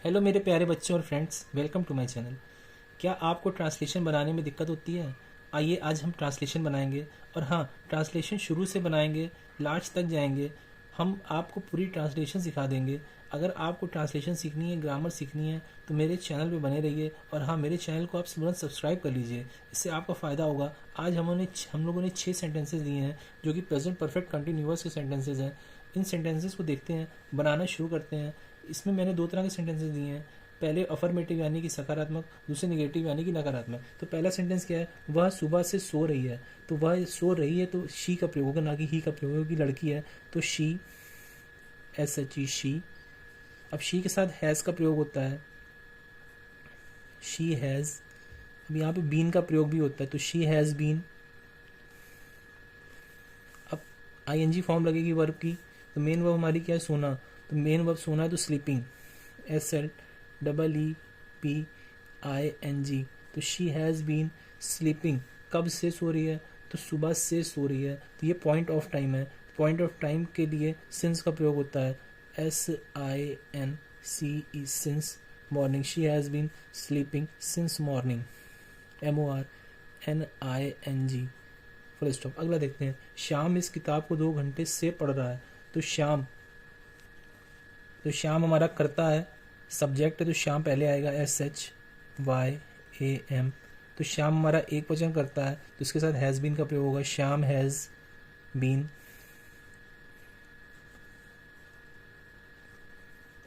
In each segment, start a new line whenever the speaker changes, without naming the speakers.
Hello मेरे प्यारे बच्चों और friends, welcome to my channel. क्या आपको ट्रांसलेशन बनाने में दिक्कत होती है? आइए आज हम ट्रांसलेशन बनाएंगे। और हाँ, ट्रांसलेशन शुरू से बनाएंगे, लास्ट तक जाएंगे। हम आपको पूरी ट्रांसलेशन सिखा देंगे। अगर आपको ट्रांसलेशन सीखनी है, ग्रामर सीखनी है, तो मेरे चैनल पे बने रहिए। और हाँ, मेरे चैनल को आप तुरंत सब्सक्राइब कर लीजिए, इससे आपका फ़ायदा होगा। आज हम लोगों ने 6 सेंटेंसेस दिए हैं जो कि प्रेजेंट परफेक्ट कंटिन्यूअस के सेंटेंसेस हैं। इन सेंटेंसेस को देखते हैं, बनाना शुरू करते हैं। इसमें मैंने दो तरह के सेंटेंसेस दिए हैं। पहले अफर्मेटिव यानी कि सकारात्मक, दूसरे निगेटिव यानी कि नकारात्मक। तो पहला सेंटेंस क्या है? वह सुबह से सो रही है। तो वह सो रही है तो शी का प्रयोग होगा, ना कि ही का प्रयोग होगा, कि लड़की है तो she, S H E, she. अब शी के साथ हैज़ का प्रयोग होता है, शी हैज़। अब यहाँ पे बीन का प्रयोग भी होता है, तो शी हैज़ बीन। अब आईएनजी फॉर्म लगेगी वर्ब की। तो मेन वर्ब हमारी क्या है? सोना। तो मेन वर्ब सोना है, तो sleeping, S L double E P I N G. तो शी हैज़ बीन स्लीपिंग। कब से सो रही है? तो सुबह से सो रही है। तो ये पॉइंट ऑफ टाइम है। पॉइंट ऑफ टाइम के लिए सिंस का प्रयोग होता है, S I N C E, since morning. She has been sleeping since morning, M O R N I N G, full stop. अगला देखते हैं। श्याम इस किताब को 2 घंटे से पढ़ रहा है। तो श्याम, तो श्याम हमारा करता है, सब्जेक्ट है, तो श्याम पहले आएगा, S H Y A M. तो श्याम हमारा एक वचन करता है, तो इसके साथ हैज़ बीन का प्रयोग होगा, श्याम हैज़ बीन।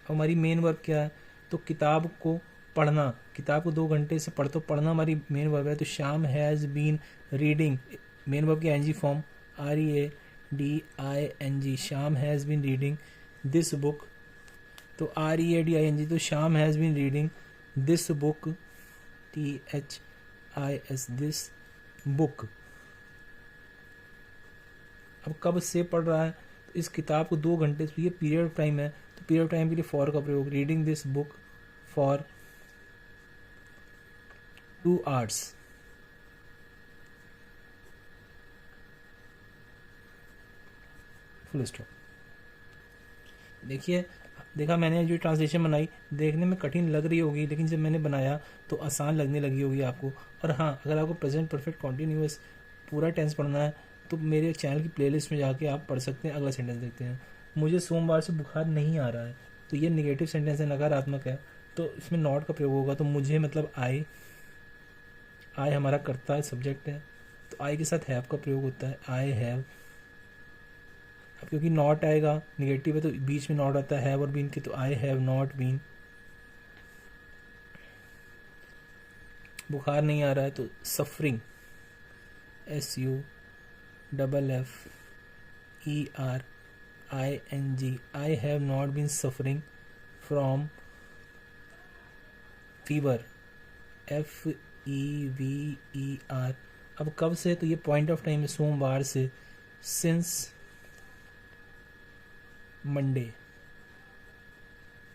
हमारी मेन वर्ब क्या है? तो किताब को पढ़ना। किताब को 2 घंटे से पढ़, तो पढ़ना हमारी मेन वर्ब है। तो Shyam has been reading. Main verb की ing form, R E A D I N G. Shyam has been reading this book. तो R E A D I N G. तो Shyam has been reading this book, T H I S, this book. अब कब से पढ़ रहा है? तो इस किताब को 2 घंटे से, ये पीरियड ऑफ टाइम है, तो पीरियड ऑफ टाइम के लिए फॉर का प्रयोग, reading this book for 2 hours। Full stop. देखिए, देखा मैंने जो ट्रांसलेशन बनाई, देखने में कठिन लग रही होगी, लेकिन जब मैंने बनाया तो आसान लगने लगी होगी आपको। और हाँ, अगर आपको प्रेजेंट परफेक्ट कॉन्टीन्यूअस पूरा टेंस पढ़ना है तो मेरे चैनल की प्लेलिस्ट में जाके आप पढ़ सकते हैं। अगला सेंटेंस देखते हैं। मुझे सोमवार से बुखार नहीं आ रहा है। तो ये निगेटिव सेंटेंस है, नकारात्मक है, तो इसमें नॉट का प्रयोग होगा। तो मुझे मतलब आई, आई हमारा करता है, सब्जेक्ट है, तो आई के साथ हैव का प्रयोग होता है, आई हैव। अब क्योंकि नॉट आएगा, निगेटिव है, तो बीच में नॉट आता है हैव और बीन के, तो आई हैव नॉट बीन। बुखार नहीं आ रहा है, तो suffering, S U double F E R I N G. I have not been suffering from fever, F E V E R. अब कब से? तो ये पॉइंट ऑफ टाइम है, सोमवार से, सिंस मंडे।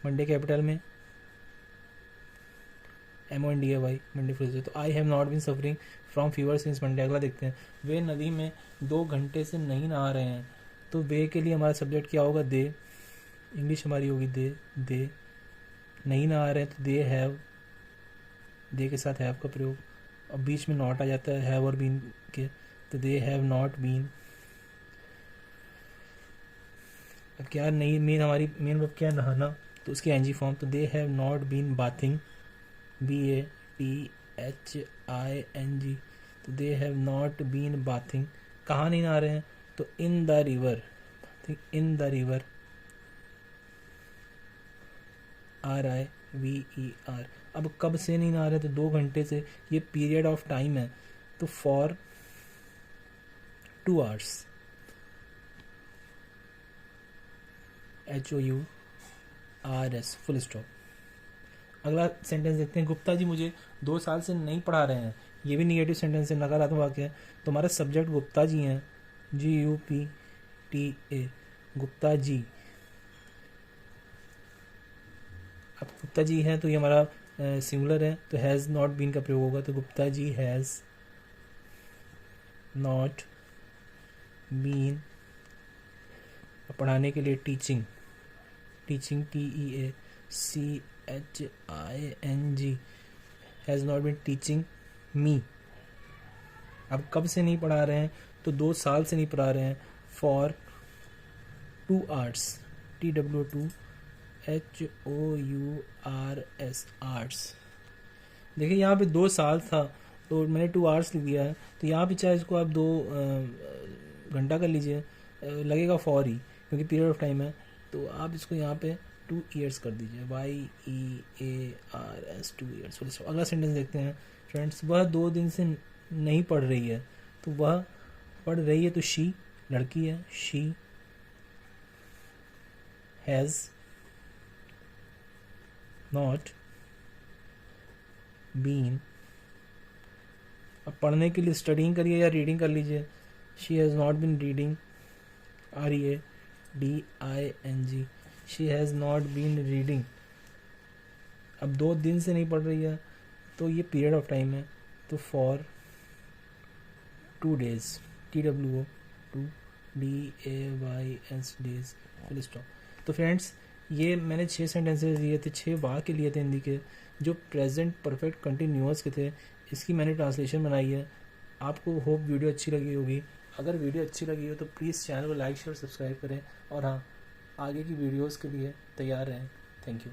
मंडे कैपिटल में, M O N D A Y, Monday full. तो I have not been suffering from fever since Monday. अगला देखते हैं। वे नदी में 2 घंटे से नहीं नहा रहे हैं। तो वे के लिए हमारा सब्जेक्ट क्या होगा? दे। इंग्लिश हमारी होगी दे। नहीं नहा रहे हैं तो दे हैव, दे के साथ हैव का प्रयोग। अब बीच में नॉट आ जाता है हैव और बीन के, तो दे हैव नॉट बीन। अब क्या नहीं, मेन हमारी मेन वर्ब क्या है? नहाना, तो उसकी एनजी फॉर्म, तो they have not been bathing, B A T H I N G. तो they have not been bathing. कहाँ नहीं नहा रहे हैं? तो in the river, in the river, R I V E R. अब कब से नहीं नहा रहे? तो 2 घंटे से, ये पीरियड ऑफ टाइम है, तो for 2 hours, H O U R S, full stop. अगला सेंटेंस देखते हैं। गुप्ता जी मुझे 2 साल से नहीं पढ़ा रहे हैं। ये भी निगेटिव सेंटेंस है, नकारात्मक वाक्य है। तो हमारा सब्जेक्ट गुप्ता जी हैं, G U P T A, Gupta ji. अब गुप्ता जी हैं तो ये हमारा सिंगुलर है, तो हैज़ नॉट बीन का प्रयोग होगा। तो Gupta ji has not been. पढ़ाने के लिए teaching, teaching, T E A C HING has not been teaching me. अब कब से नहीं पढ़ा रहे हैं, तो 2 साल से नहीं पढ़ा रहे हैं। For 2 hours, TWOHOURS arts. देखिए यहाँ पे 2 साल था तो मैंने 2 hours लिख दिया है, तो यहाँ पे चाहे इसको आप 2 घंटा कर लीजिए, लगेगा फॉर ही, क्योंकि पीरियड ऑफ टाइम है। तो आप इसको यहाँ पे 2 years कर दीजिए, YEARS 2 years। अगला सेंटेंस देखते हैं फ्रेंड्स। वह 2 दिन से नहीं पढ़ रही है, तो वह पढ़ रही है तो शी लड़की है, शी हैज़ नॉट बीन। अब पढ़ने के लिए स्टडिंग करिए या रीडिंग कर लीजिए। She has not been reading, READING, she has not been reading. अब 2 दिन से नहीं पढ़ रही है, तो ये पीरियड ऑफ टाइम है, तो for 2 days, TWO 2 DAYS days, full stop. तो फ्रेंड्स ये मैंने 6 सेंटेंसेस दिए थे, 6 वाक्य लिए थे हिंदी के, जो प्रेजेंट परफेक्ट कंटिन्यूअस के थे। इसकी मैंने ट्रांसलेशन बनाई है। आपको होप वीडियो अच्छी लगी होगी। अगर वीडियो अच्छी लगी हो तो प्लीज़ चैनल को लाइक शेयर सब्सक्राइब करें, और हाँ, आगे की वीडियोस के लिए तैयार रहें। Thank you.